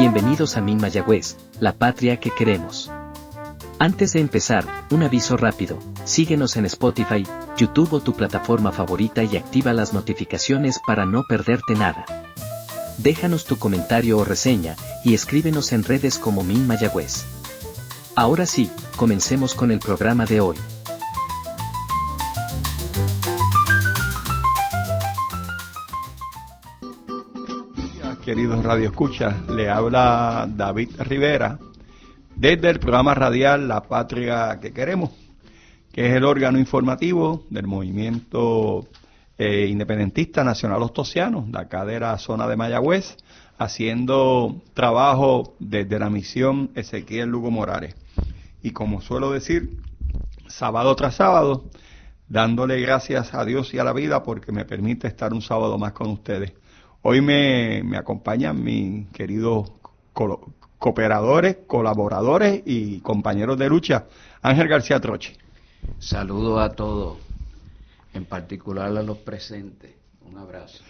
Bienvenidos a MIN Mayagüez, la patria que queremos. Antes de empezar, un aviso rápido, síguenos en Spotify, YouTube o tu plataforma favorita y activa las notificaciones para no perderte nada. Déjanos tu comentario o reseña, y escríbenos en redes como MIN Mayagüez. Ahora sí, comencemos con el programa de hoy. Queridos radioescuchas, le habla David Rivera desde el programa radial La Patria que Queremos, que es el órgano informativo del movimiento independentista nacional ostosiano, de acá de la zona de Mayagüez, haciendo trabajo desde la misión Ezequiel Lugo Morales. Y como suelo decir, sábado tras sábado, dándole gracias a Dios y a la vida porque me permite estar un sábado más con ustedes. Hoy me acompañan mis queridos cooperadores, colaboradores y compañeros de lucha, Ángel García Troche. Saludos a todos, en particular a los presentes. Un abrazo.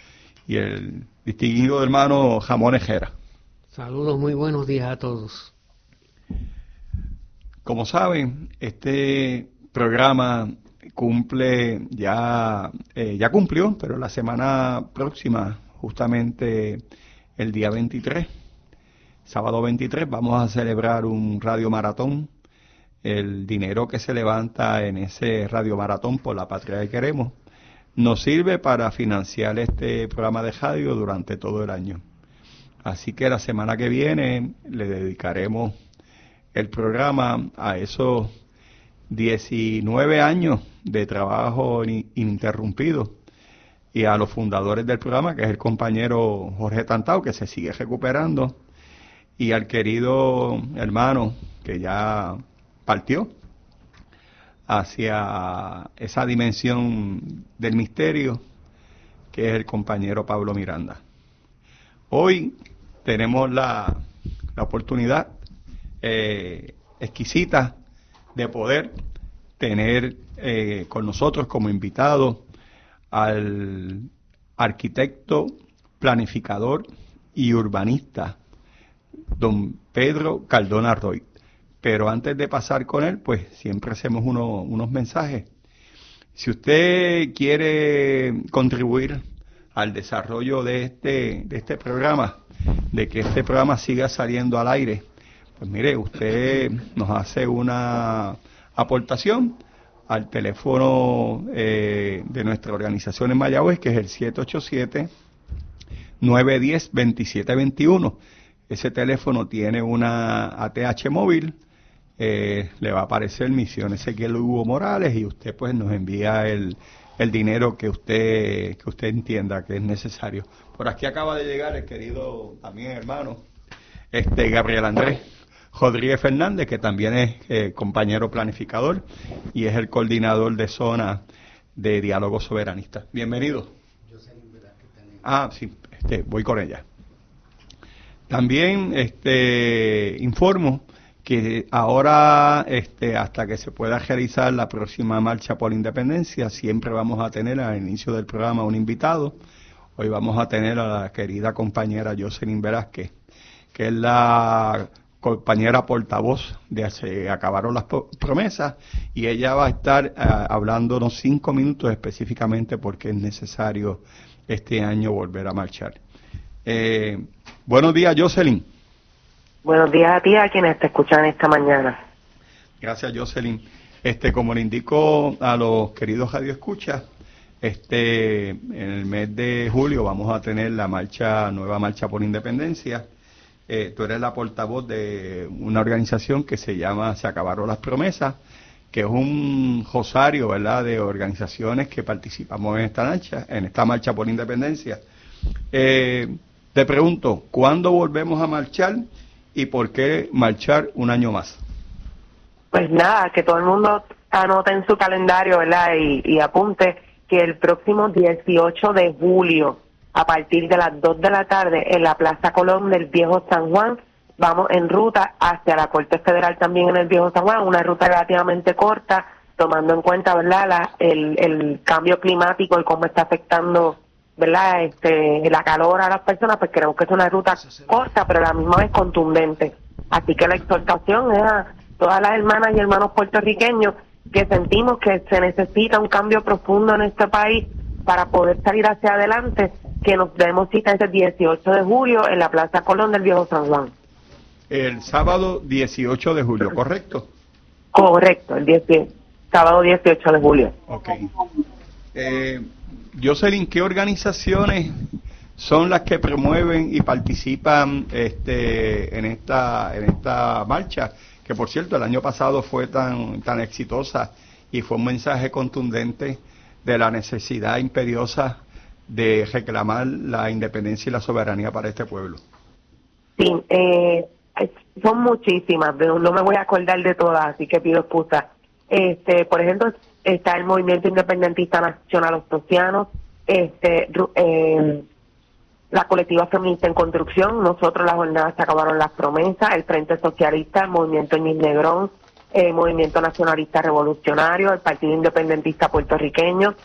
Y el distinguido hermano Jamón Ejera. Saludos, muy buenos días a todos. Como saben, este programa cumple ya cumplió, pero la semana próxima, justamente el día 23, sábado 23, vamos a celebrar un radio maratón. El dinero que se levanta en ese radio maratón por la patria que queremos nos sirve para financiar este programa de radio durante todo el año. Así que la semana que viene le dedicaremos el programa a esos 19 años de trabajo ininterrumpido, y a los fundadores del programa, que es el compañero Jorge Tantao, que se sigue recuperando, y al querido hermano que ya partió hacia esa dimensión del misterio, que es el compañero Pablo Miranda. Hoy tenemos la oportunidad exquisita de poder tener con nosotros como invitado al arquitecto, planificador y urbanista, don Pedro Cardona Roy. Pero antes de pasar con él, pues siempre hacemos unos mensajes. Si usted quiere contribuir al desarrollo de este programa, de que este programa siga saliendo al aire, pues mire, usted nos hace una aportación al teléfono de nuestra organización en Mayagüez, que es el 787-910-2721. Ese teléfono tiene una ATH móvil, le va a aparecer Misión Ezequiel Lugo Morales, y usted pues nos envía el dinero que usted entienda que es necesario. Por aquí acaba de llegar el querido también hermano Gabriel Andrés Rodríguez Fernández, que también es compañero planificador y es el coordinador de zona de Diálogo Soberanista. Bienvenido. Sí, voy con ella. También informo que ahora, hasta que se pueda realizar la próxima marcha por la independencia, siempre vamos a tener al inicio del programa un invitado. Hoy vamos a tener a la querida compañera Jocelyn Velázquez, que es la compañera portavoz de Se Acabaron las Promesas, y ella va a estar hablándonos 5 minutos específicamente porque es necesario este año volver a marchar. Buenos días, Jocelyn. Buenos días a ti, a quienes te escuchan esta mañana. Gracias, Jocelyn. Como le indico a los queridos radioescuchas, en el mes de julio vamos a tener la nueva marcha por independencia. Tú eres la portavoz de una organización que se llama Se Acabaron las Promesas, que es un rosario, ¿verdad?, de organizaciones que participamos en esta marcha por independencia. Te pregunto, ¿cuándo volvemos a marchar y por qué marchar un año más? Pues nada, que todo el mundo anote en su calendario, ¿verdad?, y apunte que el próximo 18 de julio, a partir de las 2 de la tarde, en la Plaza Colón del Viejo San Juan, vamos en ruta hacia la Corte Federal también en el Viejo San Juan, una ruta relativamente corta, tomando en cuenta, ¿verdad?, el cambio climático y cómo está afectando ¿verdad? La calor a las personas, pues queremos que sea una ruta corta, pero a la misma vez contundente. Así que la exhortación es a todas las hermanas y hermanos puertorriqueños que sentimos que se necesita un cambio profundo en este país para poder salir hacia adelante, que nos demos cita ese 18 de julio en la Plaza Colón del Viejo San Juan. El sábado 18 de julio, ¿correcto? Correcto, sábado 18 de julio. Ok. Jocelyn, ¿qué organizaciones son las que promueven y participan en esta marcha? Que por cierto, el año pasado fue tan exitosa y fue un mensaje contundente de la necesidad imperiosa de reclamar la independencia y la soberanía para este pueblo. Sí, son muchísimas, pero no me voy a acordar de todas, así que pido excusa. Por ejemplo, está el Movimiento Independentista Nacional Ostosiano, la Colectiva Feminista en Construcción, nosotros las jornadas se acabaron las promesas, el Frente Socialista, el Movimiento Ñiz Negrón, el Movimiento Nacionalista Revolucionario, el Partido Independentista Puertorriqueño,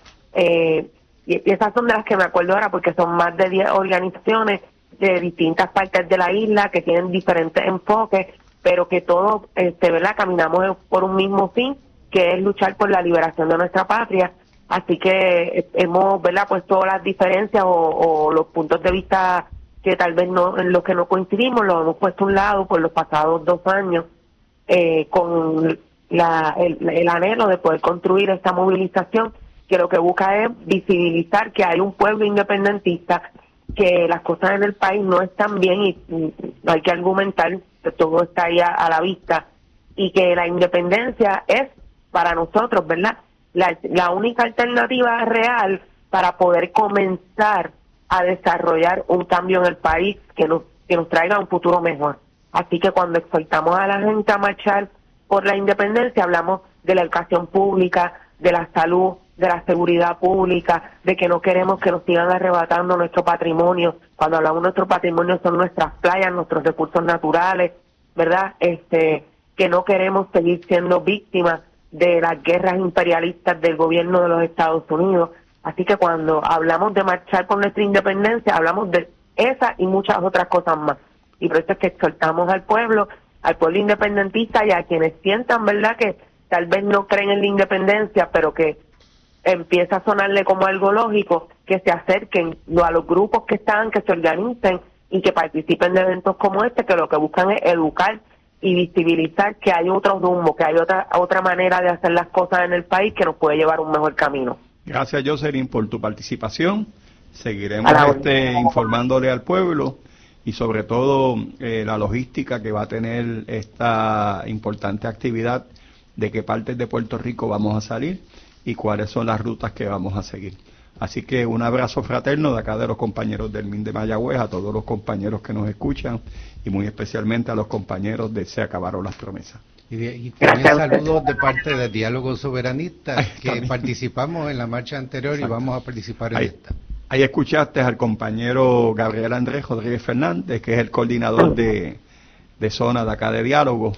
y esas son de las que me acuerdo ahora porque son más de 10 organizaciones de distintas partes de la isla que tienen diferentes enfoques, pero que todos, ¿verdad?, caminamos por un mismo fin, que es luchar por la liberación de nuestra patria. Así que hemos, ¿verdad?, puesto las diferencias o los puntos de vista que tal vez no, en los que no coincidimos, los hemos puesto a un lado por los pasados 2 años, con el anhelo de poder construir esta movilización que lo que busca es visibilizar que hay un pueblo independentista, que las cosas en el país no están bien y no hay que argumentar, que todo está ahí a la vista, y que la independencia es para nosotros, ¿verdad?, la única alternativa real para poder comenzar a desarrollar un cambio en el país que nos traiga un futuro mejor. Así que cuando exhortamos a la gente a marchar por la independencia, hablamos de la educación pública, de la salud, de la seguridad pública, de que no queremos que nos sigan arrebatando nuestro patrimonio. Cuando hablamos de nuestro patrimonio son nuestras playas, nuestros recursos naturales, ¿verdad? Que no queremos seguir siendo víctimas de las guerras imperialistas del gobierno de los Estados Unidos. Así que cuando hablamos de marchar por nuestra independencia, hablamos de esa y muchas otras cosas más. Y por eso es que exhortamos al pueblo independentista y a quienes sientan, ¿verdad?, que tal vez no creen en la independencia, pero que empieza a sonarle como algo lógico, que se acerquen a los grupos que están, que se organicen y que participen de eventos como este, que lo que buscan es educar y visibilizar que hay otro rumbo, que hay otra manera de hacer las cosas en el país que nos puede llevar a un mejor camino. Gracias, Jocelyn, por tu participación. Seguiremos informándole al pueblo y sobre todo la logística que va a tener esta importante actividad, de qué partes de Puerto Rico vamos a salir y cuáles son las rutas que vamos a seguir. Así que un abrazo fraterno de acá de los compañeros del MIN de Mayagüez, a todos los compañeros que nos escuchan y muy especialmente a los compañeros de Se Acabaron las Promesas. Y también saludos de parte del Diálogo Soberanista, que participamos en la marcha anterior. Exacto. Y vamos a participar en esta. Ahí escuchaste al compañero Gabriel Andrés Rodríguez Fernández, que es el coordinador de zona de acá de Diálogo,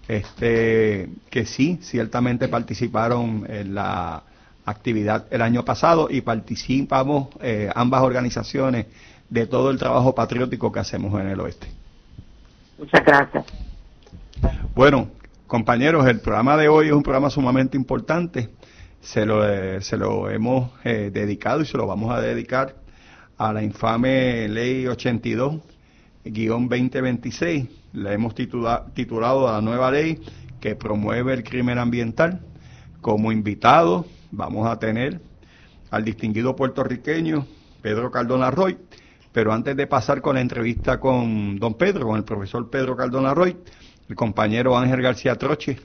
que sí, ciertamente participaron en la actividad el año pasado y participamos ambas organizaciones de todo el trabajo patriótico que hacemos en el oeste. Muchas gracias. Bueno, compañeros, el programa de hoy es un programa sumamente importante. Se lo hemos dedicado y se lo vamos a dedicar a la infame Ley 82-2026. La hemos titulado a la nueva ley que promueve el crimen ambiental. Como invitado vamos a tener al distinguido puertorriqueño Pedro Cardona Roy, pero antes de pasar con la entrevista con don Pedro, con el profesor Pedro Cardona Roy, el compañero Ángel García Troche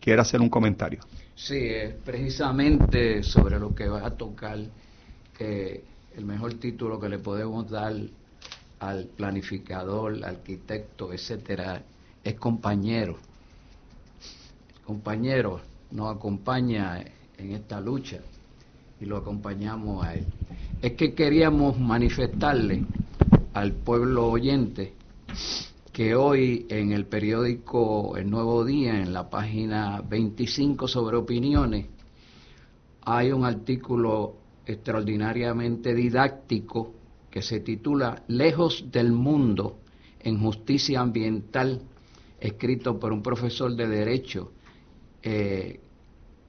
quiere hacer un comentario. Sí, precisamente sobre lo que va a tocar, el mejor título que le podemos dar al planificador, arquitecto, etcétera, es compañero. Compañero nos acompaña en esta lucha y lo acompañamos a él. Es que queríamos manifestarle al pueblo oyente que hoy en el periódico El Nuevo Día, en la página 25 sobre opiniones, hay un artículo extraordinariamente didáctico que se titula Lejos del mundo en justicia ambiental, escrito por un profesor de Derecho,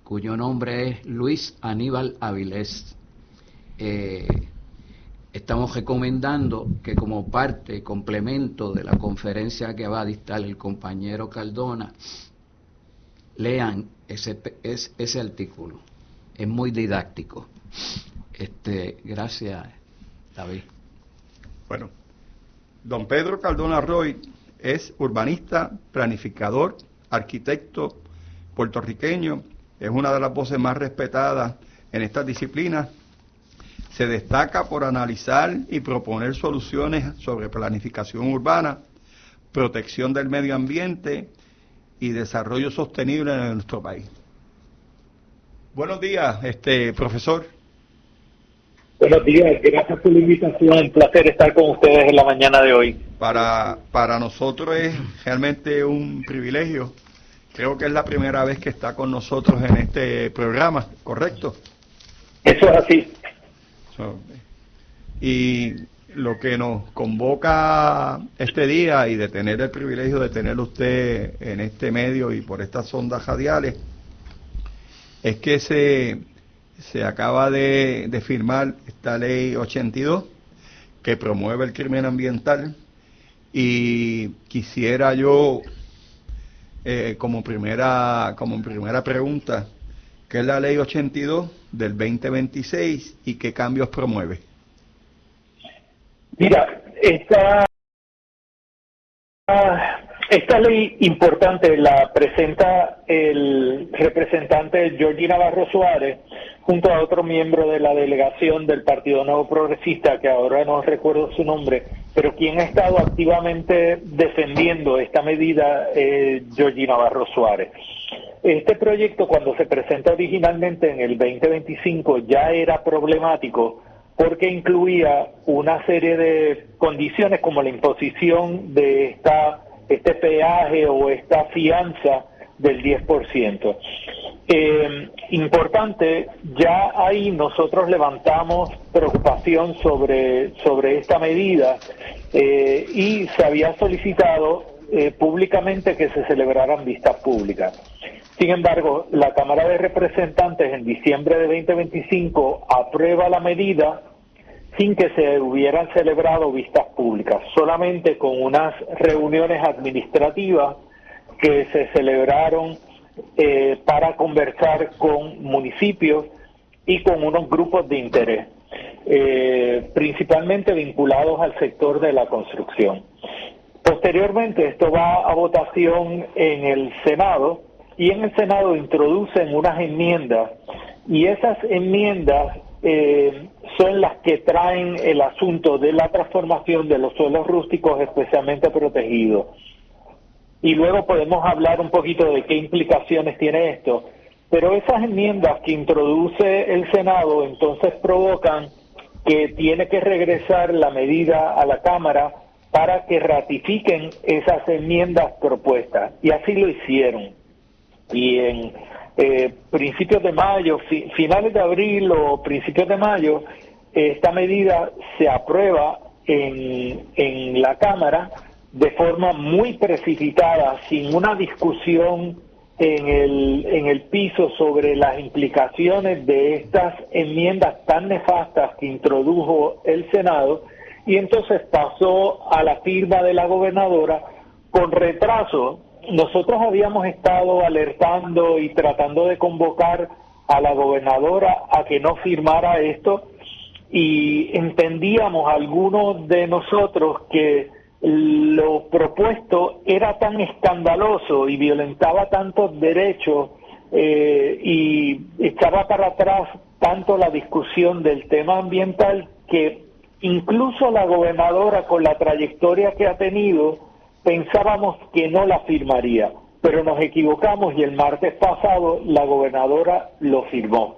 cuyo nombre es Luis Aníbal Avilés. Estamos recomendando que como parte, complemento de la conferencia que va a dictar el compañero Cardona, lean ese artículo. Es muy didáctico. Gracias, David. Bueno, don Pedro Cardona Roy es urbanista, planificador, arquitecto puertorriqueño, es una de las voces más respetadas en estas disciplinas. Se destaca por analizar y proponer soluciones sobre planificación urbana, protección del medio ambiente y desarrollo sostenible en nuestro país. Buenos días, profesor. Buenos días, gracias por la invitación, un placer estar con ustedes en la mañana de hoy. Para nosotros es realmente un privilegio. Creo que es la primera vez que está con nosotros en este programa, ¿correcto? Eso es así. Y lo que nos convoca este día y de tener el privilegio de tenerlo usted en este medio y por estas ondas radiales es que se acaba de firmar esta ley 82 que promueve el crimen ambiental, y quisiera yo como primera pregunta, ¿qué es la ley 82 del 2026 y qué cambios promueve? Mira, esta ley importante la presenta el representante Georgie Navarro Suárez junto a otro miembro de la delegación del Partido Nuevo Progresista, que ahora no recuerdo su nombre, pero quien ha estado activamente defendiendo esta medida es Georgie Navarro Suárez. Este proyecto, cuando se presenta originalmente en el 2025, ya era problemático porque incluía una serie de condiciones como la imposición de este peaje o esta fianza del 10%. Importante, ya ahí nosotros levantamos preocupación sobre esta medida y se había solicitado públicamente que se celebraran vistas públicas. Sin embargo, la Cámara de Representantes en diciembre de 2025 aprueba la medida sin que se hubieran celebrado vistas públicas, solamente con unas reuniones administrativas que se celebraron para conversar con municipios y con unos grupos de interés, principalmente vinculados al sector de la construcción. Posteriormente, esto va a votación en el Senado, y en el Senado introducen unas enmiendas, y esas enmiendas son las que traen el asunto de la transformación de los suelos rústicos especialmente protegidos. Y luego podemos hablar un poquito de qué implicaciones tiene esto, pero esas enmiendas que introduce el Senado entonces provocan que tiene que regresar la medida a la Cámara para que ratifiquen esas enmiendas propuestas, y así lo hicieron. Y en principios de mayo, finales de abril o principios de mayo, esta medida se aprueba en la Cámara de forma muy precipitada, sin una discusión en el piso sobre las implicaciones de estas enmiendas tan nefastas que introdujo el Senado, y entonces pasó a la firma de la gobernadora con retraso. Nosotros habíamos estado alertando y tratando de convocar a la gobernadora a que no firmara esto, y entendíamos algunos de nosotros que lo propuesto era tan escandaloso y violentaba tantos derechos y echaba para atrás tanto la discusión del tema ambiental, que incluso la gobernadora, con la trayectoria que ha tenido, pensábamos que no la firmaría, pero nos equivocamos y el martes pasado la gobernadora lo firmó.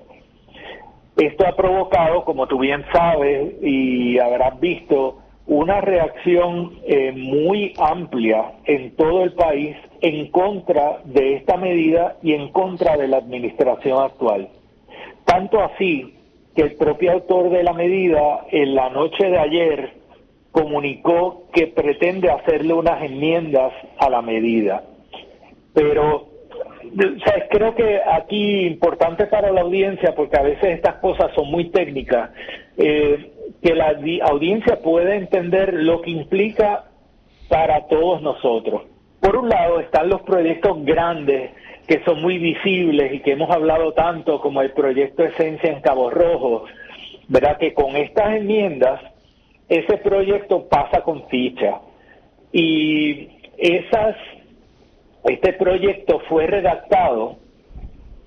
Esto ha provocado, como tú bien sabes y habrás visto, una reacción muy amplia en todo el país en contra de esta medida y en contra de la administración actual. Tanto así que el propio autor de la medida en la noche de ayer comunicó que pretende hacerle unas enmiendas a la medida. Pero creo que aquí importante para la audiencia, porque a veces estas cosas son muy técnicas, que la audiencia pueda entender lo que implica para todos nosotros. Por un lado están los proyectos grandes que son muy visibles y que hemos hablado tanto, como el proyecto Esencia en Cabo Rojo, ¿verdad? Que con estas enmiendas ese proyecto pasa con ficha y este proyecto fue redactado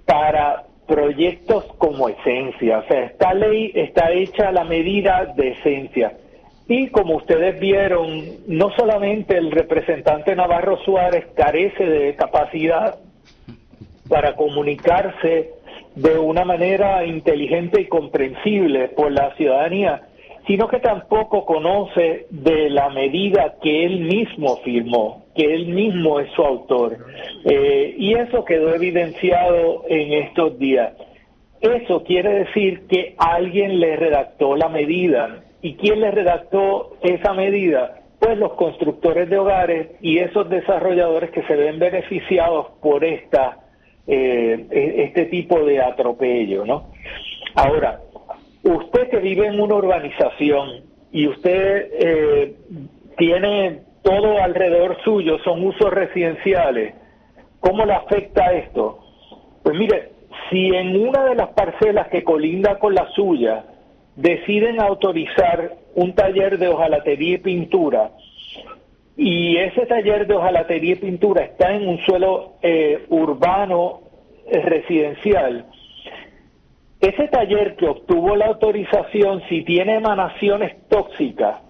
para proyectos como Esencia, o sea, esta ley está hecha a la medida de Esencia. Y como ustedes vieron, no solamente el representante Navarro Suárez carece de capacidad para comunicarse de una manera inteligente y comprensible por la ciudadanía, sino que tampoco conoce de la medida que él mismo firmó, que él mismo es su autor. Y eso quedó evidenciado en estos días. Eso quiere decir que alguien le redactó la medida. ¿Y quién le redactó esa medida? Pues los constructores de hogares y esos desarrolladores que se ven beneficiados por este tipo de atropello, ¿no? Ahora, usted que vive en una urbanización y usted tiene todo alrededor suyo, son usos residenciales, ¿cómo le afecta esto? Pues mire, si en una de las parcelas que colinda con la suya deciden autorizar un taller de hojalatería y pintura, y ese taller de hojalatería y pintura está en un suelo urbano residencial, ese taller que obtuvo la autorización, si tiene emanaciones tóxicas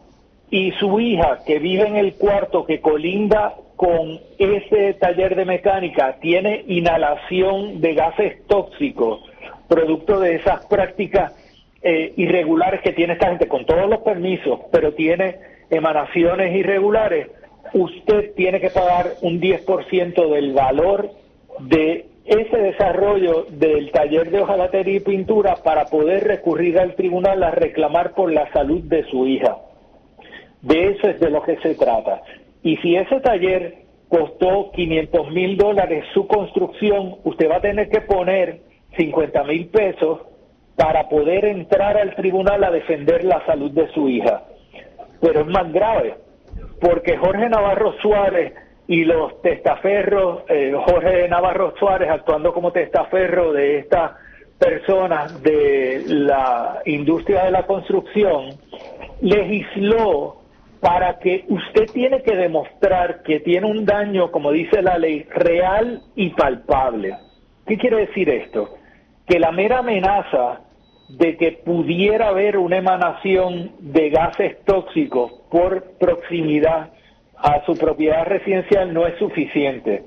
y su hija que vive en el cuarto que colinda con ese taller de mecánica tiene inhalación de gases tóxicos, producto de esas prácticas irregulares que tiene esta gente con todos los permisos, pero tiene emanaciones irregulares, usted tiene que pagar un 10% del valor de ese desarrollo del taller de hojalatería y pintura para poder recurrir al tribunal a reclamar por la salud de su hija. De eso es de lo que se trata. Y si ese taller costó $500,000 su construcción, usted va a tener que poner $50,000 para poder entrar al tribunal a defender la salud de su hija. Pero es más grave, porque Jorge Navarro Suárez y los testaferros, Jorge Navarro Suárez actuando como testaferro de estas personas de la industria de la construcción, legisló para que usted tiene que demostrar que tiene un daño, como dice la ley, real y palpable. ¿Qué quiere decir esto? Que la mera amenaza de que pudiera haber una emanación de gases tóxicos por proximidad a su propiedad residencial no es suficiente.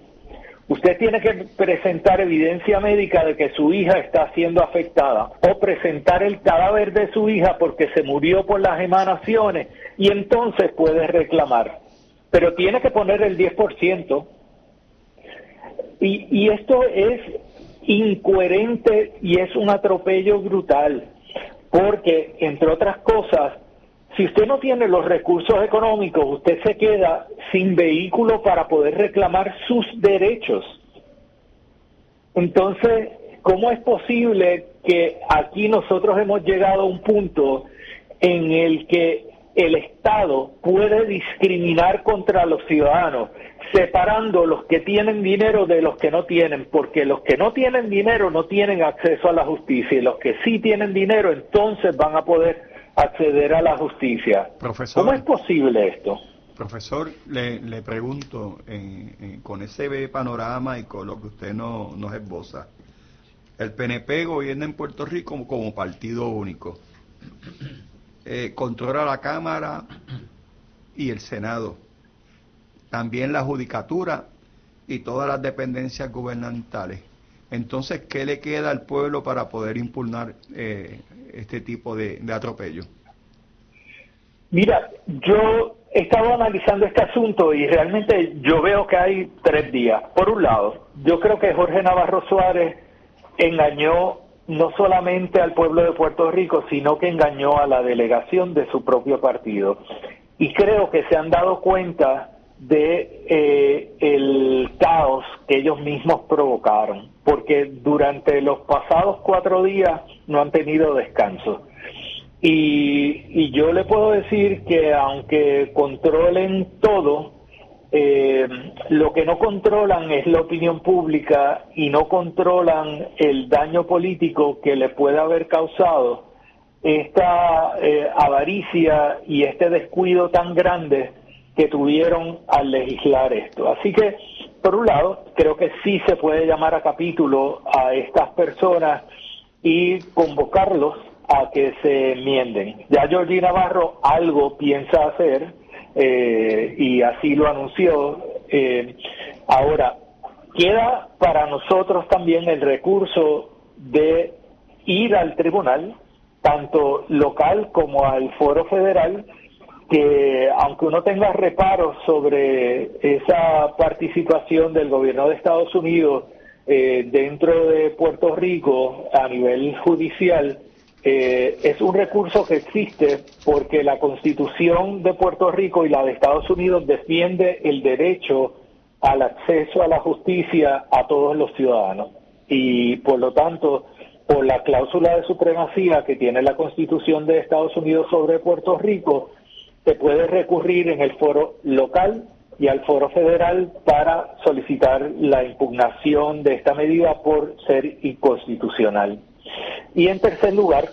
Usted tiene que presentar evidencia médica de que su hija está siendo afectada o presentar el cadáver de su hija porque se murió por las emanaciones y entonces puede reclamar. Pero tiene que poner el 10%. Y esto es incoherente y es un atropello brutal porque, entre otras cosas, si usted no tiene los recursos económicos, usted se queda sin vehículo para poder reclamar sus derechos. Entonces, ¿cómo es posible que aquí nosotros hemos llegado a un punto en el que el Estado puede discriminar contra los ciudadanos, separando los que tienen dinero de los que no tienen? Porque los que no tienen dinero no tienen acceso a la justicia y los que sí tienen dinero entonces van a poder acceder a la justicia. Profesor, ¿cómo es posible esto? Profesor, le pregunto, con ese panorama y con lo que usted nos esboza, el PNP gobierna en Puerto Rico como partido único, controla la Cámara y el Senado, también la Judicatura y todas las dependencias gubernamentales. Entonces, ¿qué le queda al pueblo para poder impugnar este tipo de atropello? Mira, yo he estado analizando este asunto y realmente yo veo que hay 3 días. Por un lado, yo creo que Jorge Navarro Suárez engañó no solamente al pueblo de Puerto Rico, sino que engañó a la delegación de su propio partido. Y creo que se han dado cuenta de el caos que ellos mismos provocaron, porque durante los pasados 4 días no han tenido descanso. Y yo le puedo decir que aunque controlen todo, lo que no controlan es la opinión pública y no controlan el daño político que le puede haber causado esta avaricia y este descuido tan grande que tuvieron al legislar esto. Así que, por un lado, creo que sí se puede llamar a capítulo a estas personas y convocarlos a que se enmienden. Ya Georgie Navarro algo piensa hacer, y así lo anunció. Ahora, queda para nosotros también el recurso de ir al tribunal, tanto local como al foro federal, que aunque uno tenga reparos sobre esa participación del gobierno de Estados Unidos dentro de Puerto Rico a nivel judicial, es un recurso que existe porque la Constitución de Puerto Rico y la de Estados Unidos defiende el derecho al acceso a la justicia a todos los ciudadanos. Y por lo tanto, por la cláusula de supremacía que tiene la Constitución de Estados Unidos sobre Puerto Rico, se puede recurrir en el foro local y al foro federal para solicitar la impugnación de esta medida por ser inconstitucional. Y en tercer lugar,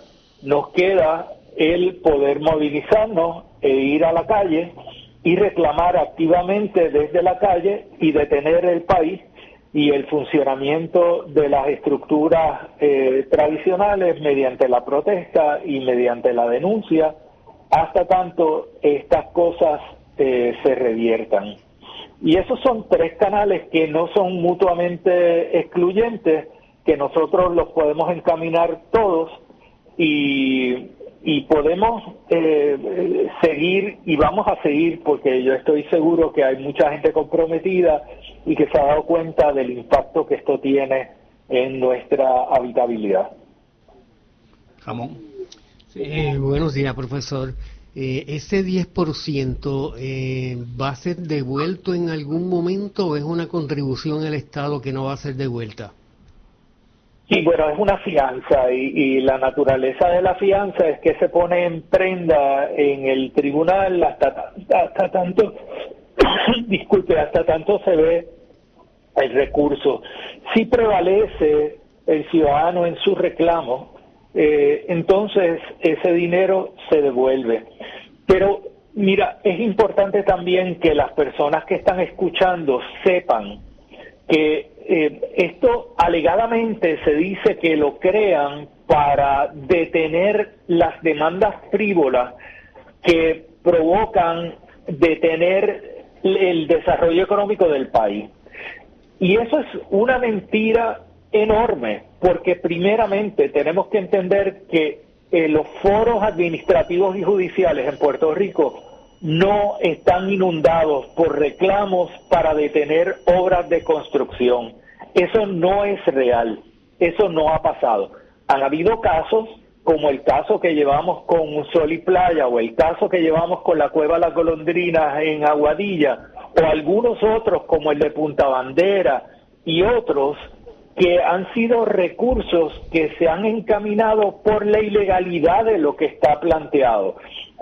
nos queda el poder movilizarnos e ir a la calle y reclamar activamente desde la calle y detener el país y el funcionamiento de las estructuras tradicionales mediante la protesta y mediante la denuncia, hasta tanto estas cosas se reviertan. Y esos son 3 canales que no son mutuamente excluyentes, que nosotros los podemos encaminar todos y podemos seguir y vamos a seguir, porque yo estoy seguro que hay mucha gente comprometida y que se ha dado cuenta del impacto que esto tiene en nuestra habitabilidad. Ramón. Buenos días, profesor. ¿Ese 10% va a ser devuelto en algún momento o es una contribución al Estado que no va a ser devuelta? Sí, bueno, es una fianza y la naturaleza de la fianza es que se pone en prenda en el tribunal hasta tanto, disculpe, hasta tanto se ve el recurso. Si prevalece el ciudadano en su reclamo, entonces ese dinero se devuelve. Pero mira, es importante también que las personas que están escuchando sepan que esto alegadamente se dice que lo crean para detener las demandas frívolas que provocan detener el desarrollo económico del país. Y eso es una mentira enorme, porque primeramente tenemos que entender que los foros administrativos y judiciales en Puerto Rico no están inundados por reclamos para detener obras de construcción. Eso no es real, eso no ha pasado. Han habido casos como el caso que llevamos con Sol y Playa o el caso que llevamos con la Cueva Las Golondrinas en Aguadilla o algunos otros como el de Punta Bandera y otros que han sido recursos que se han encaminado por la ilegalidad de lo que está planteado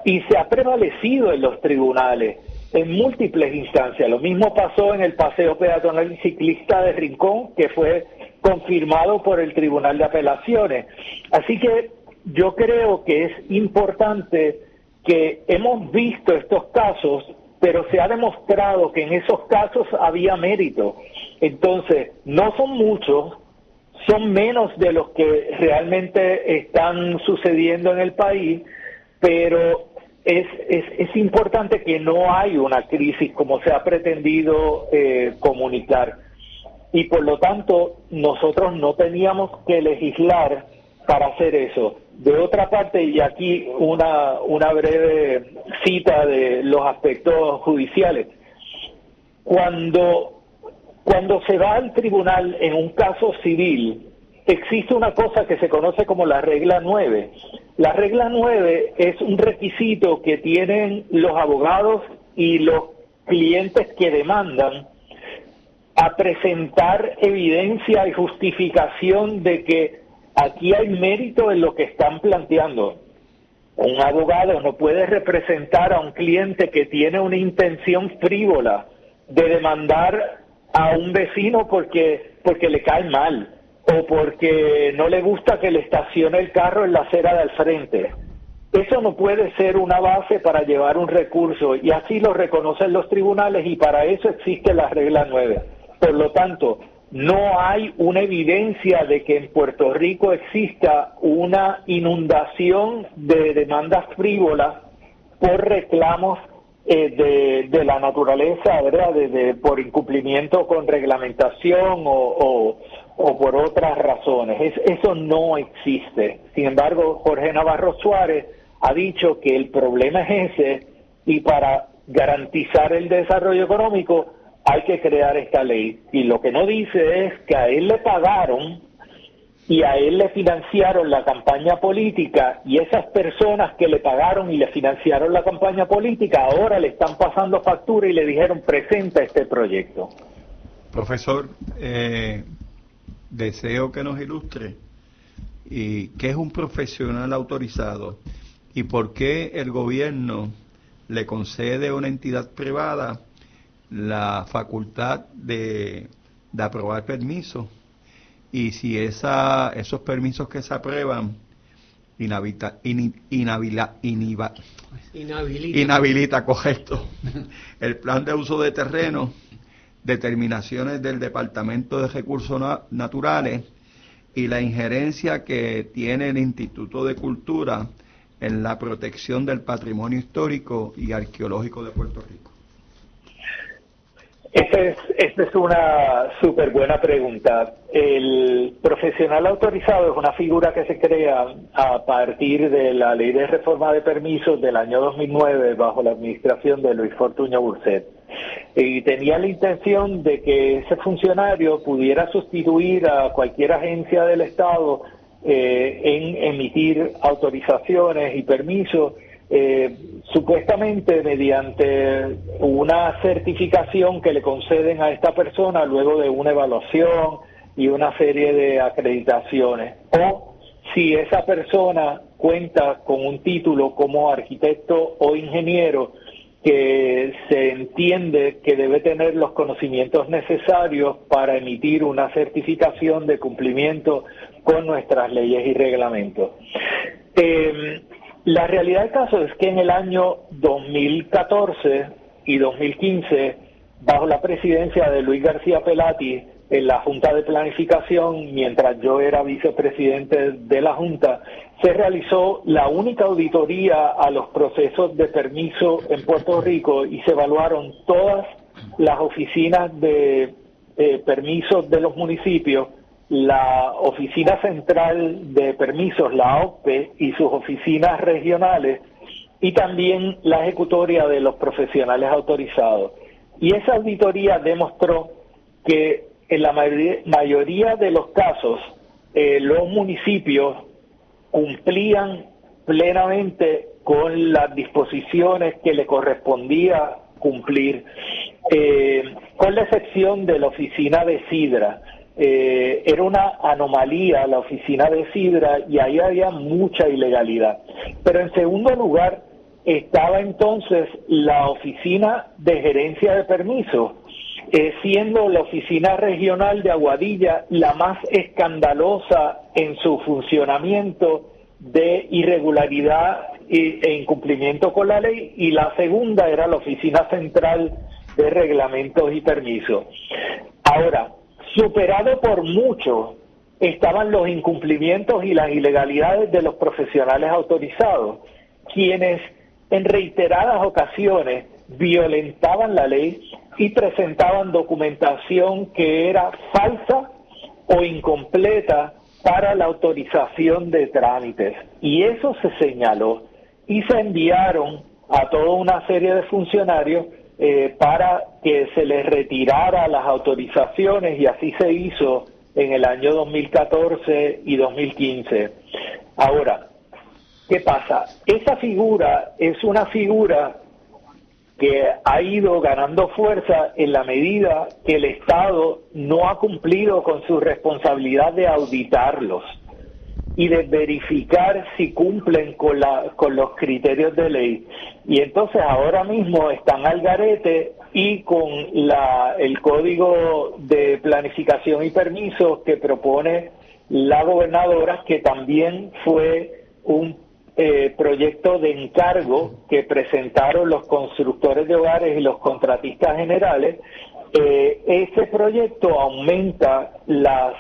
y se ha prevalecido en los tribunales en múltiples instancias. Lo mismo pasó en el paseo peatonal y ciclista de Rincón, que fue confirmado por el Tribunal de Apelaciones. Así que yo creo que es importante que hemos visto estos casos, pero se ha demostrado que en esos casos había mérito. Entonces, no son muchos, son menos de los que realmente están sucediendo en el país, pero es importante que no hay una crisis como se ha pretendido comunicar. Y por lo tanto, nosotros no teníamos que legislar para hacer eso. De otra parte, y aquí una breve cita de los aspectos judiciales, cuando se va al tribunal en un caso civil, existe una cosa que se conoce como la regla 9. La regla 9 es un requisito que tienen los abogados y los clientes que demandan a presentar evidencia y justificación de que aquí hay mérito en lo que están planteando. Un abogado no puede representar a un cliente que tiene una intención frívola de demandar a un vecino porque le cae mal o porque no le gusta que le estacione el carro en la acera del frente. Eso no puede ser una base para llevar un recurso, y así lo reconocen los tribunales, y para eso existe la regla 9. Por lo tanto, no hay una evidencia de que en Puerto Rico exista una inundación de demandas frívolas por reclamos de la naturaleza, ¿verdad? Por incumplimiento con reglamentación o por otras razones. Eso no existe. Sin embargo, Jorge Navarro Suárez ha dicho que el problema es ese, y para garantizar el desarrollo económico hay que crear esta ley. Y lo que no dice es que a él le pagaron y a él le financiaron la campaña política, y esas personas que le pagaron y le financiaron la campaña política ahora le están pasando factura y le dijeron: presenta este proyecto. Profesor, deseo que nos ilustre y qué es un profesional autorizado y por qué el gobierno le concede a una entidad privada la facultad de aprobar permisos, y si esos permisos que se aprueban inhabilita, correcto, el plan de uso de terreno, determinaciones del Departamento de Recursos Naturales y la injerencia que tiene el Instituto de Cultura en la protección del patrimonio histórico y arqueológico de Puerto Rico. Esta es una súper buena pregunta. El profesional autorizado es una figura que se crea a partir de la Ley de Reforma de Permisos del año 2009 bajo la administración de Luis Fortuño Burset. Y tenía la intención de que ese funcionario pudiera sustituir a cualquier agencia del Estado en emitir autorizaciones y permisos, supuestamente mediante una certificación que le conceden a esta persona luego de una evaluación y una serie de acreditaciones, o si esa persona cuenta con un título como arquitecto o ingeniero que se entiende que debe tener los conocimientos necesarios para emitir una certificación de cumplimiento con nuestras leyes y reglamentos. La realidad del caso es que en el año 2014 y 2015, bajo la presidencia de Luis García Pelati, en la Junta de Planificación, mientras yo era vicepresidente de la Junta, se realizó la única auditoría a los procesos de permiso en Puerto Rico y se evaluaron todas las oficinas de permisos de los municipios, la Oficina Central de Permisos, la OCPE, y sus oficinas regionales, y también la ejecutoria de los profesionales autorizados. Y esa auditoría demostró que en la mayoría de los casos los municipios cumplían plenamente con las disposiciones que le correspondía cumplir, con la excepción de la oficina de Sidra. Era una anomalía la oficina de Sidra y ahí había mucha ilegalidad. Pero en segundo lugar estaba entonces la oficina de gerencia de permisos, siendo la oficina regional de Aguadilla la más escandalosa en su funcionamiento de irregularidad e incumplimiento con la ley, y la segunda era la oficina central de reglamentos y permisos. Ahora, superado por mucho estaban los incumplimientos y las ilegalidades de los profesionales autorizados, quienes en reiteradas ocasiones violentaban la ley y presentaban documentación que era falsa o incompleta para la autorización de trámites. Y eso se señaló y se enviaron a toda una serie de funcionarios para que se les retirara las autorizaciones, y así se hizo en el año 2014 y 2015. Ahora, ¿qué pasa? Esa figura es una figura que ha ido ganando fuerza en la medida que el Estado no ha cumplido con su responsabilidad de auditarlos y de verificar si cumplen con los criterios de ley. Y entonces ahora mismo están al garete y con el Código de Planificación y Permisos que propone la gobernadora, que también fue un proyecto de encargo que presentaron los constructores de hogares y los contratistas generales. Ese proyecto aumenta las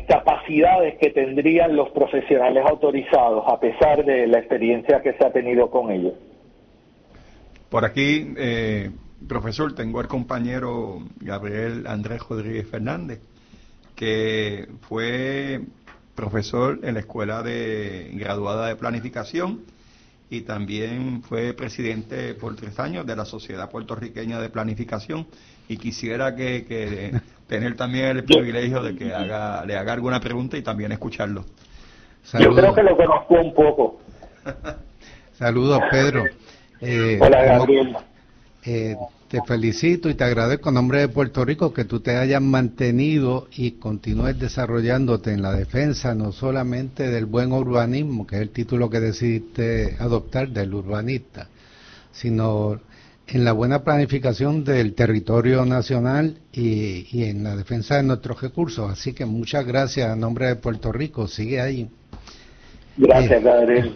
capacidades que tendrían los profesionales autorizados, a pesar de la experiencia que se ha tenido con ellos. Por aquí, profesor, tengo al compañero Gabriel Andrés Rodríguez Fernández, que fue profesor en la Escuela Graduada de Planificación y también fue presidente por 3 años de la Sociedad Puertorriqueña de Planificación, y quisiera que tener también el privilegio de que le haga alguna pregunta y también escucharlo. Saludos. Yo creo que lo conozco un poco. Saludos, Pedro. Hola, Gabriel. Te felicito y te agradezco en nombre de Puerto Rico que tú te hayas mantenido y continúes desarrollándote en la defensa no solamente del buen urbanismo, que es el título que decidiste adoptar, del urbanista, sino en la buena planificación del territorio nacional y en la defensa de nuestros recursos. Así que muchas gracias en nombre de Puerto Rico, sigue ahí. Gracias, Gabriel.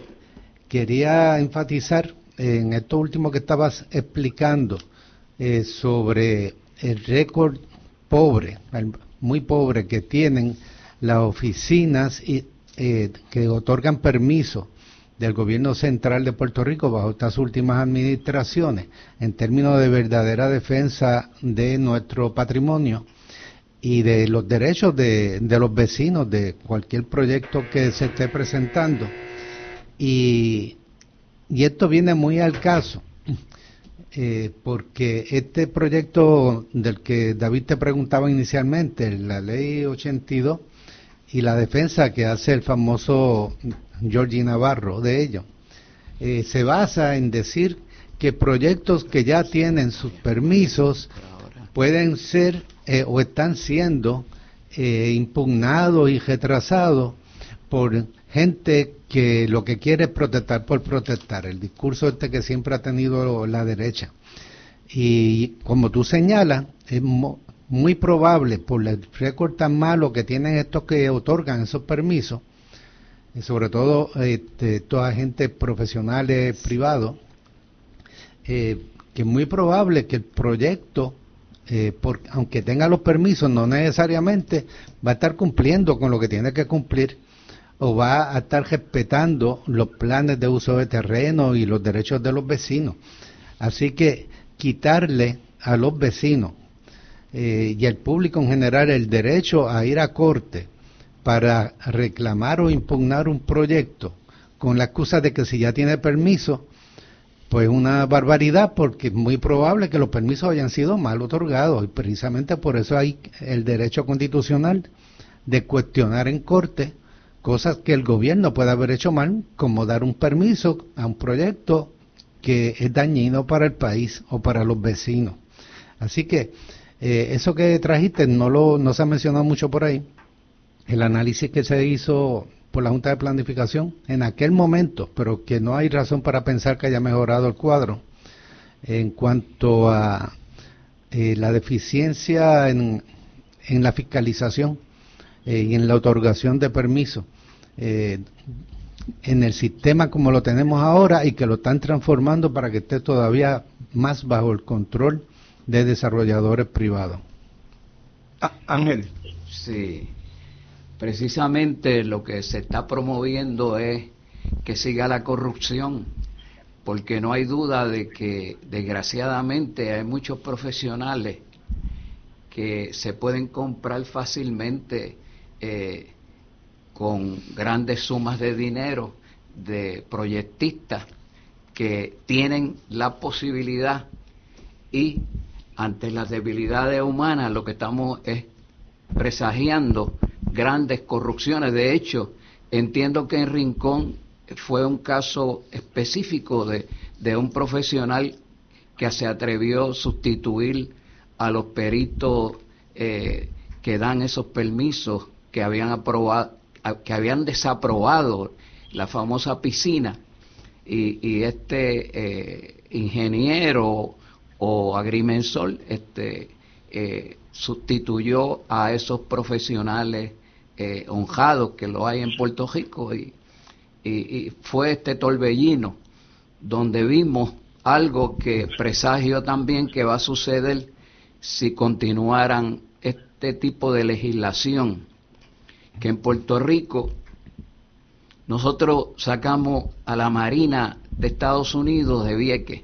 Quería enfatizar en esto último que estabas explicando sobre el récord pobre, muy pobre que tienen las oficinas que otorgan permiso del gobierno central de Puerto Rico bajo estas últimas administraciones en términos de verdadera defensa de nuestro patrimonio y de los derechos de los vecinos de cualquier proyecto que se esté presentando. Y esto viene muy al caso, porque este proyecto del que David te preguntaba inicialmente, la Ley 82, y la defensa que hace el famoso Georgie Navarro de ello, se basa en decir que proyectos que ya tienen sus permisos pueden ser o están siendo impugnados y retrasados por gente que lo que quiere es protestar por protestar, el discurso este que siempre ha tenido la derecha. Y como tú señalas, es muy probable, por el récord tan malo que tienen estos que otorgan esos permisos, y sobre todo toda gente profesionales privados, que es muy probable que el proyecto, aunque tenga los permisos, no necesariamente va a estar cumpliendo con lo que tiene que cumplir, o va a estar respetando los planes de uso de terreno y los derechos de los vecinos. Así que quitarle a los vecinos y al público en general el derecho a ir a corte para reclamar o impugnar un proyecto con la excusa de que si ya tiene permiso, pues una barbaridad, porque es muy probable que los permisos hayan sido mal otorgados, y precisamente por eso hay el derecho constitucional de cuestionar en corte cosas que el gobierno puede haber hecho mal, como dar un permiso a un proyecto que es dañino para el país o para los vecinos. Así que eso que trajiste no se ha mencionado mucho por ahí. El análisis que se hizo por la Junta de Planificación en aquel momento, pero que no hay razón para pensar que haya mejorado el cuadro en cuanto a la deficiencia en la fiscalización y en la otorgación de permisos en el sistema como lo tenemos ahora, y que lo están transformando para que esté todavía más bajo el control de desarrolladores privados. Ángel. Sí, precisamente lo que se está promoviendo es que siga la corrupción, porque no hay duda de que desgraciadamente hay muchos profesionales que se pueden comprar fácilmente con grandes sumas de dinero de proyectistas que tienen la posibilidad, y ante las debilidades humanas lo que estamos es presagiando grandes corrupciones. De hecho, entiendo que en Rincón fue un caso específico de un profesional que se atrevió a sustituir a los peritos que dan esos permisos que habían desaprobado la famosa piscina, y este ingeniero o agrimensor sustituyó a esos profesionales honjados que lo hay en Puerto Rico, y fue este torbellino donde vimos algo que presagio también que va a suceder si continuaran este tipo de legislación, que en Puerto Rico nosotros sacamos a la Marina de Estados Unidos de Vieques,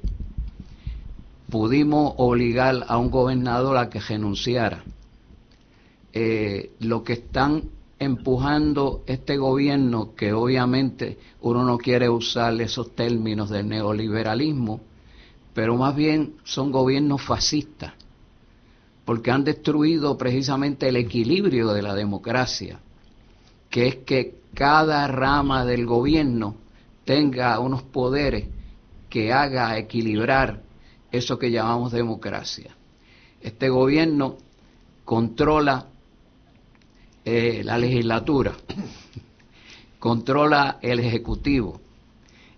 pudimos obligar a un gobernador a que renunciara. Lo que están empujando este gobierno, que obviamente uno no quiere usar esos términos del neoliberalismo, pero más bien son gobiernos fascistas, porque han destruido precisamente el equilibrio de la democracia, que es que cada rama del gobierno tenga unos poderes que haga equilibrar eso que llamamos democracia. Este gobierno controla la legislatura, controla el ejecutivo,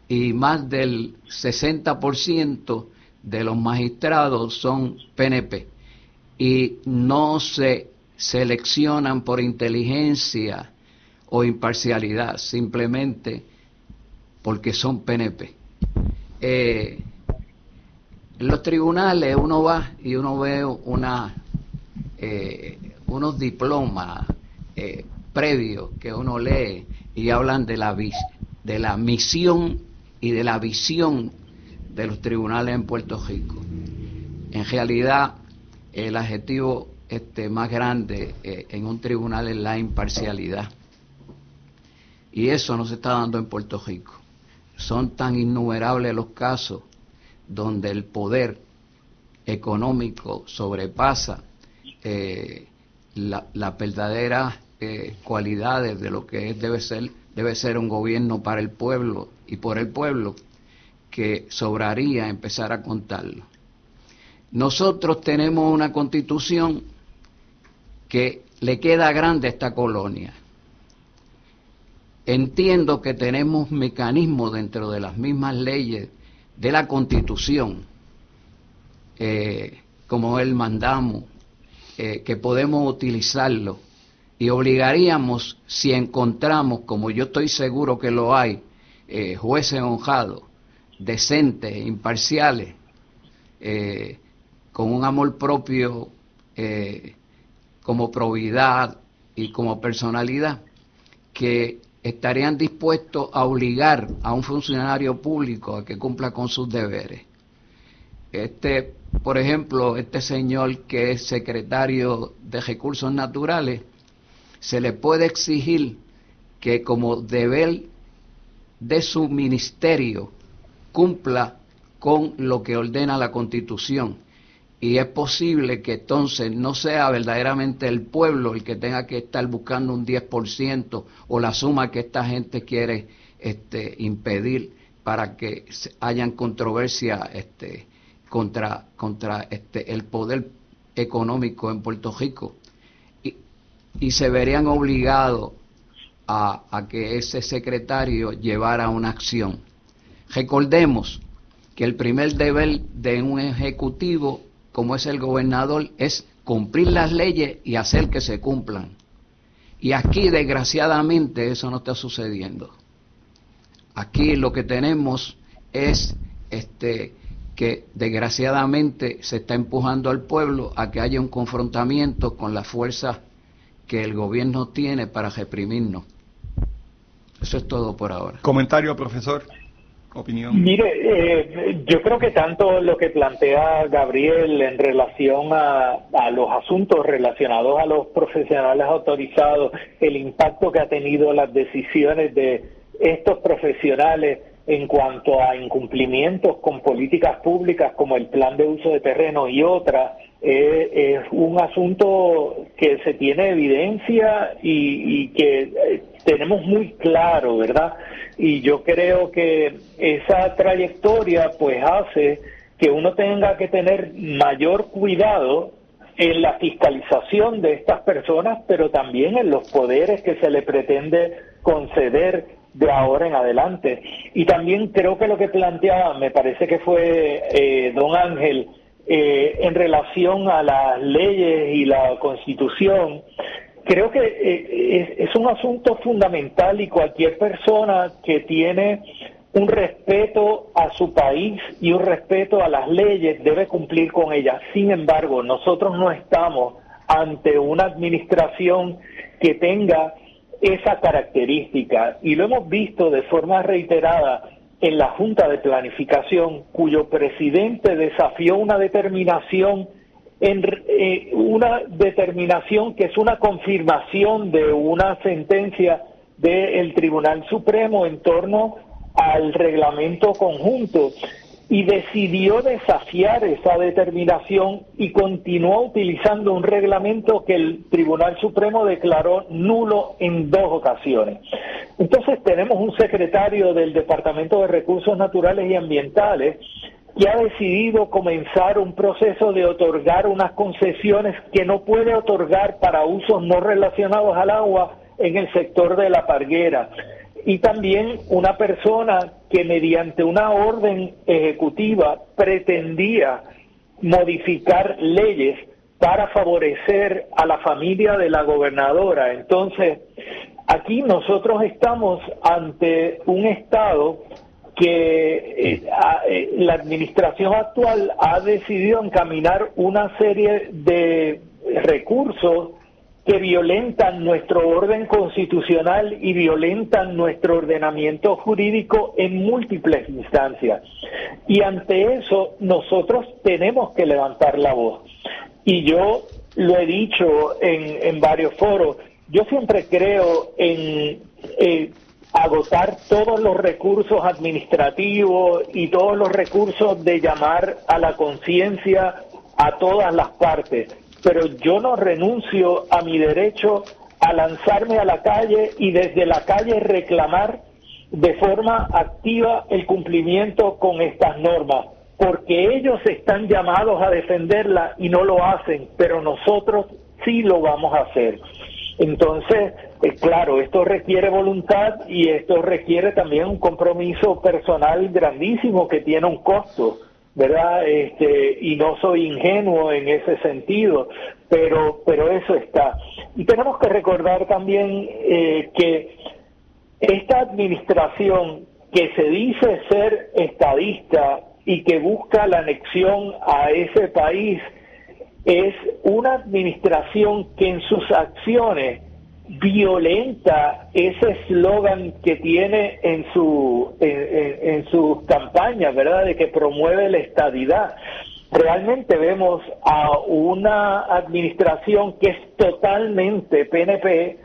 y más del 60% de los magistrados son PNP, y no se seleccionan por inteligencia o imparcialidad, simplemente porque son PNP. En los tribunales uno va y uno ve unos diplomas previos que uno lee, y hablan de la misión y de la visión de los tribunales en Puerto Rico. En realidad, el adjetivo más grande en un tribunal es la imparcialidad, y eso no se está dando en Puerto Rico. Son tan innumerables los casos donde el poder económico sobrepasa las verdaderas cualidades de lo que debe ser un gobierno para el pueblo y por el pueblo, que sobraría empezar a contarlo. Nosotros tenemos una constitución que le queda grande a esta colonia. Entiendo que tenemos mecanismos dentro de las mismas leyes de la Constitución, como el mandamos, que podemos utilizarlo, y obligaríamos, si encontramos, como yo estoy seguro que lo hay, jueces honrados, decentes, imparciales, con un amor propio como probidad y como personalidad, que estarían dispuestos a obligar a un funcionario público a que cumpla con sus deberes. Por ejemplo, este señor que es secretario de Recursos Naturales, se le puede exigir que como deber de su ministerio cumpla con lo que ordena la Constitución, y es posible que entonces no sea verdaderamente el pueblo el que tenga que estar buscando un 10% o la suma que esta gente quiere impedir para que hayan controversia contra el poder económico en Puerto Rico, y se verían obligados a que ese secretario llevara una acción. Recordemos que el primer deber de un ejecutivo, como es el gobernador, es cumplir las leyes y hacer que se cumplan. Y aquí, desgraciadamente, eso no está sucediendo. Aquí lo que tenemos es que desgraciadamente se está empujando al pueblo a que haya un confrontamiento con las fuerzas que el gobierno tiene para reprimirnos. Eso es todo por ahora. Comentario, profesor. Opinión. Mire, yo creo que tanto lo que plantea Gabriel en relación a los asuntos relacionados a los profesionales autorizados, el impacto que ha tenido las decisiones de estos profesionales en cuanto a incumplimientos con políticas públicas como el plan de uso de terreno y otras, es un asunto que se tiene evidencia y que tenemos muy claro, ¿verdad? Y yo creo que esa trayectoria pues hace que uno tenga que tener mayor cuidado en la fiscalización de estas personas, pero también en los poderes que se le pretende conceder de ahora en adelante. Y también creo que lo que planteaba, me parece que fue don Ángel, en relación a las leyes y la Constitución, creo que es un asunto fundamental y cualquier persona que tiene un respeto a su país y un respeto a las leyes debe cumplir con ellas. Sin embargo, nosotros no estamos ante una administración que tenga esa característica y lo hemos visto de forma reiterada en la Junta de Planificación, cuyo presidente desafió una determinación que es una confirmación de una sentencia del Tribunal Supremo en torno al reglamento conjunto y decidió desafiar esa determinación y continuó utilizando un reglamento que el Tribunal Supremo declaró nulo en 2 ocasiones. Entonces tenemos un secretario del Departamento de Recursos Naturales y Ambientales que ha decidido comenzar un proceso de otorgar unas concesiones que no puede otorgar para usos no relacionados al agua en el sector de la Parguera. Y también una persona que mediante una orden ejecutiva pretendía modificar leyes para favorecer a la familia de la gobernadora. Entonces, aquí nosotros estamos ante un Estado que la administración actual ha decidido encaminar una serie de recursos que violentan nuestro orden constitucional y violentan nuestro ordenamiento jurídico en múltiples instancias. Y ante eso nosotros tenemos que levantar la voz. Y yo lo he dicho en varios foros, yo siempre creo en agotar todos los recursos administrativos y todos los recursos de llamar a la conciencia a todas las partes, pero yo no renuncio a mi derecho a lanzarme a la calle y desde la calle reclamar de forma activa el cumplimiento con estas normas, porque ellos están llamados a defenderla y no lo hacen, pero nosotros sí lo vamos a hacer. Entonces, claro, esto requiere voluntad y esto requiere también un compromiso personal grandísimo que tiene un costo, ¿verdad? Y no soy ingenuo en ese sentido, pero eso está. Y tenemos que recordar también que esta administración que se dice ser estadista y que busca la anexión a ese país es una administración que en sus acciones violenta ese eslogan que tiene en sus campañas, ¿verdad?, de que promueve la estadidad. Realmente vemos a una administración que es totalmente PNP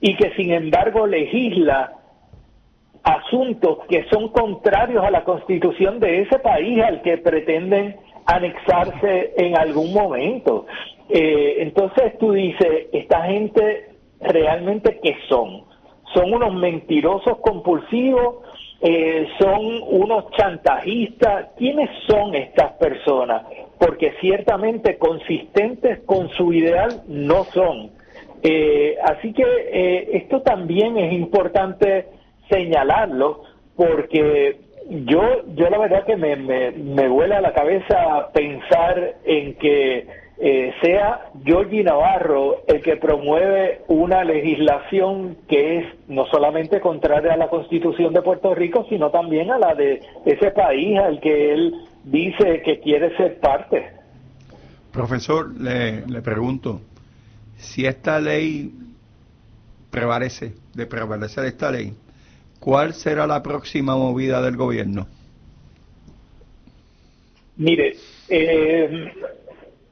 y que sin embargo legisla asuntos que son contrarios a la Constitución de ese país al que pretenden anexarse en algún momento. Entonces tú dices, esta gente realmente ¿qué son? Son unos mentirosos compulsivos, son unos chantajistas. ¿Quiénes son estas personas? Porque ciertamente consistentes con su ideal no son. Así que esto también es importante señalarlo, porque yo la verdad que me vuela la cabeza pensar en que sea Georgie Navarro el que promueve una legislación que es no solamente contraria a la Constitución de Puerto Rico, sino también a la de ese país al que él dice que quiere ser parte. Profesor, le pregunto, si esta ley prevalece, de prevalecer esta ley, ¿cuál será la próxima movida del gobierno? Mire,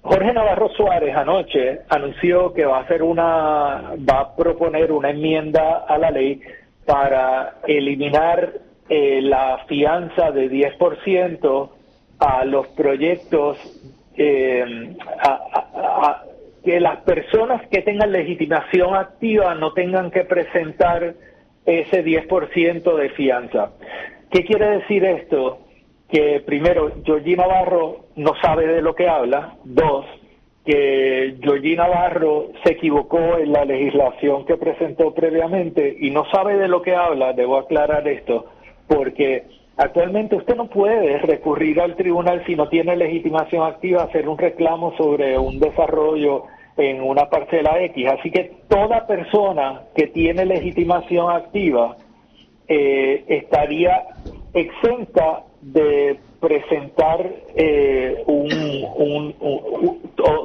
Jorge Navarro Suárez anoche anunció que va a proponer una enmienda a la ley para eliminar la fianza de 10% a los proyectos que las personas que tengan legitimación activa no tengan que presentar ese 10% de fianza. ¿Qué quiere decir esto? Que primero, Georgie Navarro no sabe de lo que habla. Dos, que Georgie Navarro se equivocó en la legislación que presentó previamente y no sabe de lo que habla. Debo aclarar esto, porque actualmente usted no puede recurrir al tribunal si no tiene legitimación activa a hacer un reclamo sobre un desarrollo en una parcela X. Así que toda persona que tiene legitimación activa estaría exenta de presentar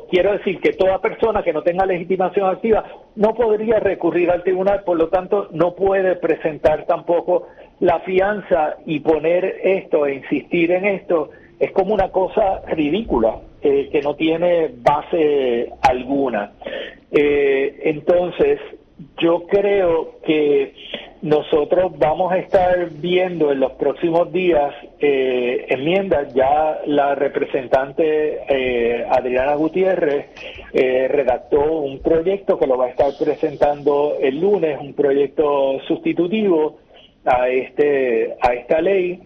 quiero decir que toda persona que no tenga legitimación activa no podría recurrir al tribunal, por lo tanto no puede presentar tampoco la fianza, y poner esto e insistir en esto es como una cosa ridícula que no tiene base alguna. Entonces yo creo que nosotros vamos a estar viendo en los próximos días enmiendas. Ya la representante Adriana Gutiérrez redactó un proyecto que lo va a estar presentando el lunes, un proyecto sustitutivo a esta ley,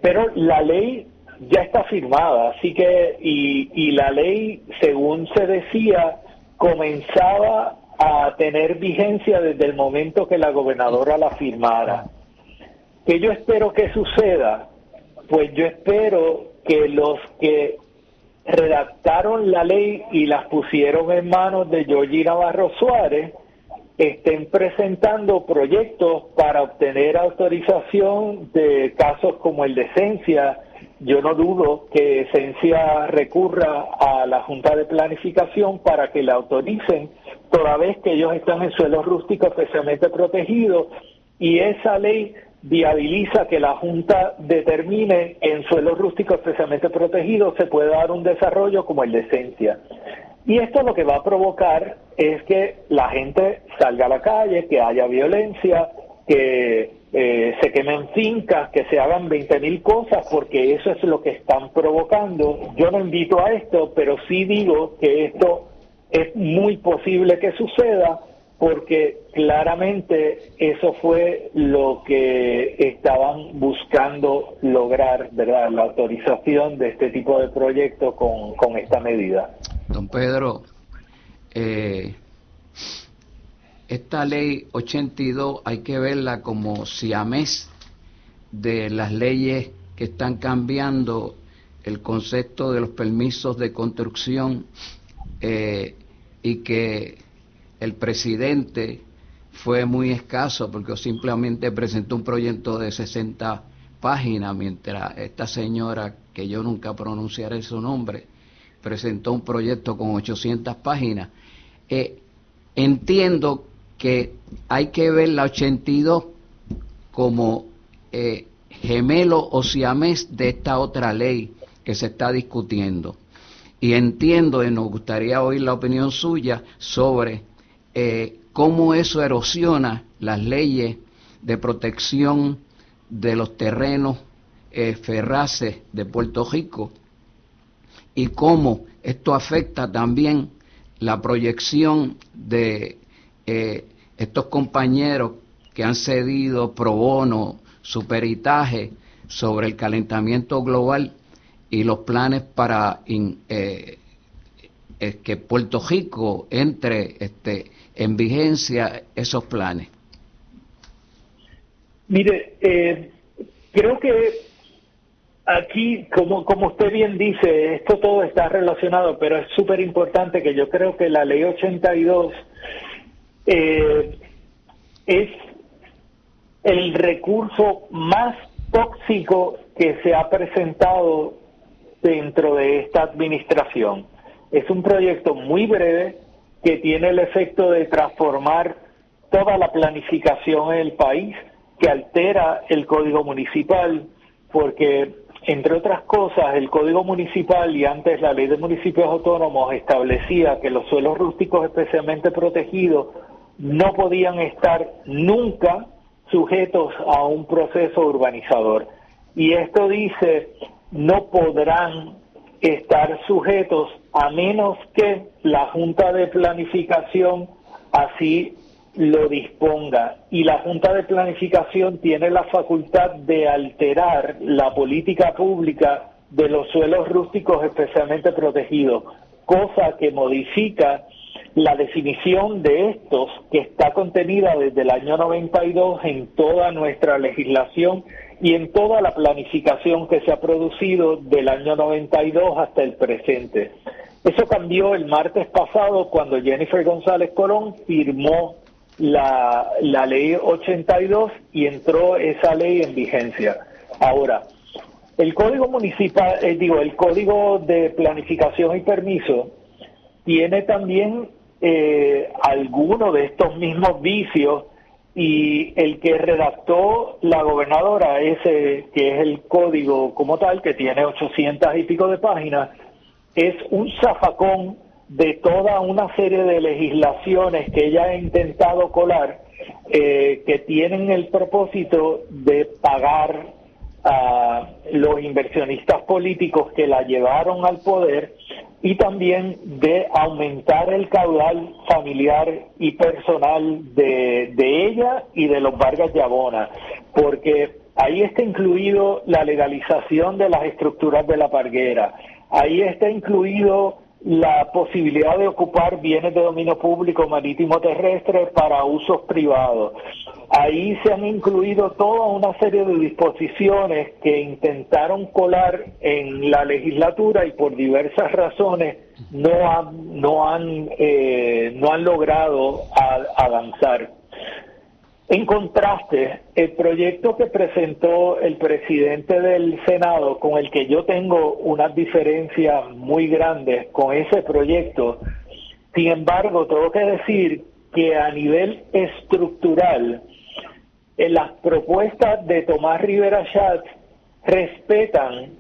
pero la ley ya está firmada, así que y la ley, según se decía, comenzaba a tener vigencia desde el momento que la gobernadora la firmara. ¿Qué yo espero que suceda? Pues yo espero que los que redactaron la ley y las pusieron en manos de Georgie Navarro Suárez estén presentando proyectos para obtener autorización de casos como el de Esencia. Yo no dudo que Esencia recurra a la Junta de Planificación para que la autoricen, toda vez que ellos están en suelos rústicos especialmente protegidos, y esa ley viabiliza que la Junta determine en suelos rústicos especialmente protegidos se puede dar un desarrollo como el de Esencia. Y esto lo que va a provocar es que la gente salga a la calle, que haya violencia, que se quemen fincas, que se hagan 20.000 cosas, porque eso es lo que están provocando. Yo no invito a esto, pero sí digo que esto es muy posible que suceda, porque claramente eso fue lo que estaban buscando lograr, ¿verdad? La autorización de este tipo de proyectos con esta medida. Don Pedro, esta ley 82 hay que verla como siamés de las leyes que están cambiando el concepto de los permisos de construcción, y que el presidente fue muy escaso porque simplemente presentó un proyecto de 60 páginas, mientras esta señora, que yo nunca pronunciaré su nombre, presentó un proyecto con 800 páginas. Entiendo que hay que ver la 82 como gemelo o siamés de esta otra ley que se está discutiendo. Y entiendo, y nos gustaría oír la opinión suya sobre cómo eso erosiona las leyes de protección de los terrenos ferraces de Puerto Rico, y cómo esto afecta también la proyección de estos compañeros que han cedido pro bono su peritaje sobre el calentamiento global y los planes para que Puerto Rico entre en vigencia esos planes. Mire, creo que aquí, como usted bien dice, esto todo está relacionado, pero es súper importante que yo creo que la ley 82 es el recurso más tóxico que se ha presentado dentro de esta administración. Es un proyecto muy breve que tiene el efecto de transformar toda la planificación en el país, que altera el Código Municipal, porque, entre otras cosas, el Código Municipal y antes la Ley de Municipios Autónomos establecía que los suelos rústicos especialmente protegidos no podían estar nunca sujetos a un proceso urbanizador. Y esto dice, no podrán estar sujetos a menos que la Junta de Planificación así lo disponga. Y la Junta de Planificación tiene la facultad de alterar la política pública de los suelos rústicos especialmente protegidos, cosa que modifica la definición de estos que está contenida desde el año 92 en toda nuestra legislación y en toda la planificación que se ha producido del año 92 hasta el presente. Eso cambió el martes pasado cuando Jennifer González Colón firmó la ley 82 y entró esa ley en vigencia. Ahora, el Código Municipal, el Código de Planificación y Permiso tiene también algunos de estos mismos vicios, y el que redactó la gobernadora, ese que es el código como tal, que tiene 800 y pico de páginas, es un zafacón de toda una serie de legislaciones que ella ha intentado colar, que tienen el propósito de pagar a los inversionistas políticos que la llevaron al poder, y también de aumentar el caudal familiar y personal de ella y de los Vargas Llabona, porque ahí está incluido la legalización de las estructuras de la parguera, ahí está incluido la posibilidad de ocupar bienes de dominio público marítimo terrestre para usos privados. Ahí se han incluido toda una serie de disposiciones que intentaron colar en la legislatura y por diversas razones no han logrado avanzar. En contraste, el proyecto que presentó el presidente del Senado, con el que yo tengo unas diferencias muy grandes con ese proyecto, sin embargo, tengo que decir que a nivel estructural, las propuestas de Tomás Rivera Schatz respetan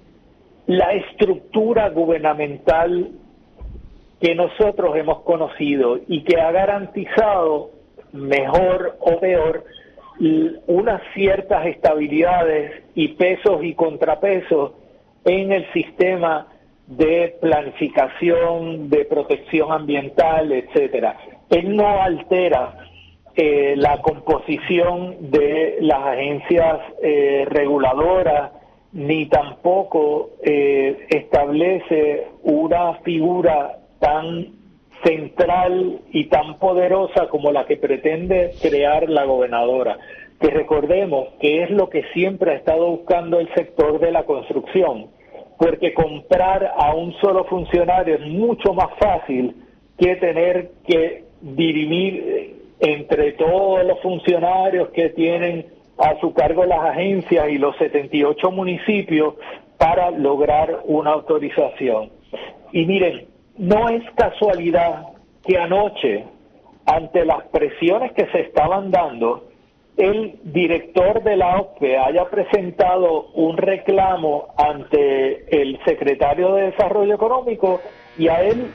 la estructura gubernamental que nosotros hemos conocido y que ha garantizado, mejor o peor, unas ciertas estabilidades y pesos y contrapesos en el sistema de planificación, de protección ambiental, etcétera. Él no altera la composición de las agencias reguladoras, ni tampoco establece una figura tan central y tan poderosa como la que pretende crear la gobernadora, que recordemos que es lo que siempre ha estado buscando el sector de la construcción, porque comprar a un solo funcionario es mucho más fácil que tener que dirimir entre todos los funcionarios que tienen a su cargo las agencias y los 78 municipios para lograr una autorización. Y miren, no es casualidad que anoche, ante las presiones que se estaban dando, el director de la OCPE haya presentado un reclamo ante el secretario de Desarrollo Económico, y a él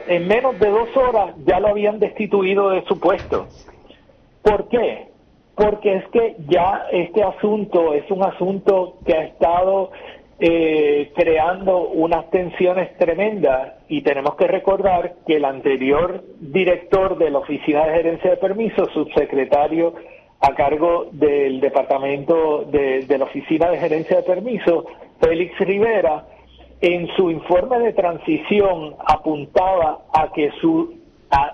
en menos de 2 horas ya lo habían destituido de su puesto. ¿Por qué? Porque es que ya este asunto es un asunto que ha estado creando unas tensiones tremendas, y tenemos que recordar que el anterior director de la Oficina de Gerencia de Permisos, subsecretario a cargo del departamento de la Oficina de Gerencia de Permisos, Félix Rivera, en su informe de transición apuntaba a que su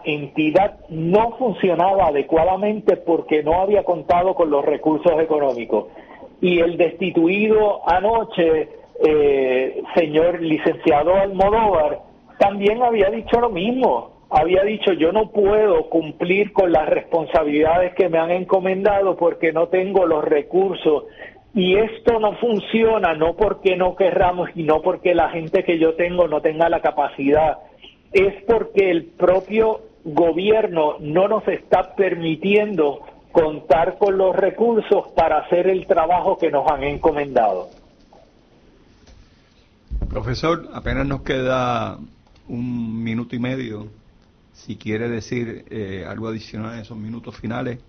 entidad no funcionaba adecuadamente porque no había contado con los recursos económicos. Y el destituido anoche, señor licenciado Almodóvar, también había dicho lo mismo. Había dicho: yo no puedo cumplir con las responsabilidades que me han encomendado porque no tengo los recursos. Y esto no funciona no porque no querramos y no porque la gente que yo tengo no tenga la capacidad. Es porque el propio gobierno no nos está permitiendo contar con los recursos para hacer el trabajo que nos han encomendado. Profesor, apenas nos queda 1 minuto y medio. Si quiere decir algo adicional en esos minutos finales.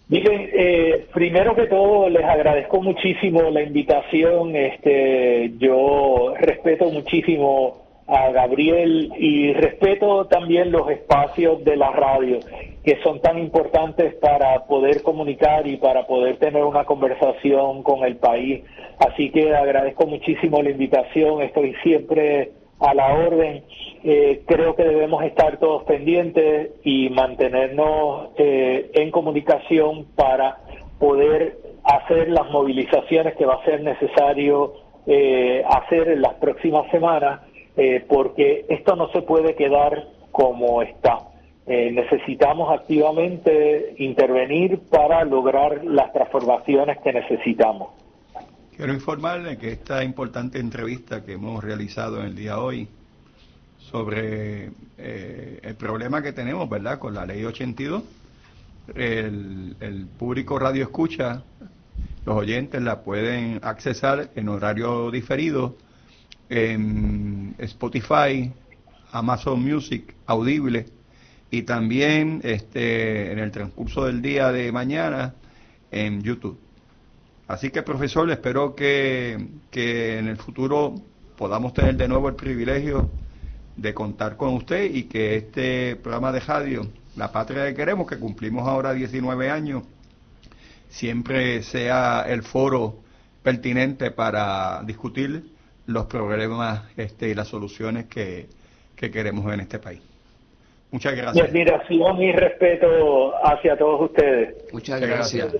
Miren, primero que todo les agradezco muchísimo la invitación. Yo respeto muchísimo a Gabriel y respeto también los espacios de la radio que son tan importantes para poder comunicar y para poder tener una conversación con el país. Así que agradezco muchísimo la invitación, estoy siempre a la orden. Creo que debemos estar todos pendientes y mantenernos en comunicación para poder hacer las movilizaciones que va a ser necesario hacer en las próximas semanas, porque esto no se puede quedar como está. Necesitamos activamente intervenir para lograr las transformaciones que necesitamos. Quiero informarle que esta importante entrevista que hemos realizado en el día de hoy sobre el problema que tenemos, ¿verdad?, con la Ley 82, el público radio escucha, los oyentes la pueden accesar en horario diferido en Spotify, Amazon Music, Audible, y también en el transcurso del día de mañana en YouTube. Así que, profesor, espero que en el futuro podamos tener de nuevo el privilegio de contar con usted y que este programa de radio, La Patria que Queremos, que cumplimos ahora 19 años, siempre sea el foro pertinente para discutir los problemas y las soluciones que queremos en este país. Muchas gracias. Mi admiración y respeto hacia todos ustedes. Muchas gracias.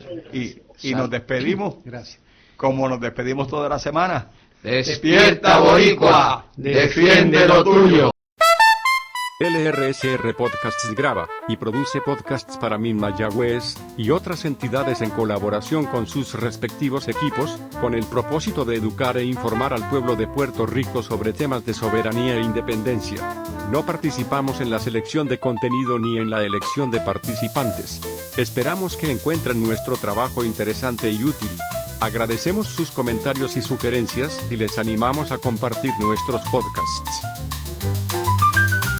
Y nos despedimos, Gracias. como nos despedimos toda la semana. Despierta, Boricua, defiende lo tuyo. LRSR Podcasts graba y produce podcasts para Mayagüez y otras entidades en colaboración con sus respectivos equipos, con el propósito de educar e informar al pueblo de Puerto Rico sobre temas de soberanía e independencia. No participamos en la selección de contenido ni en la elección de participantes. Esperamos que encuentren nuestro trabajo interesante y útil. Agradecemos sus comentarios y sugerencias y les animamos a compartir nuestros podcasts.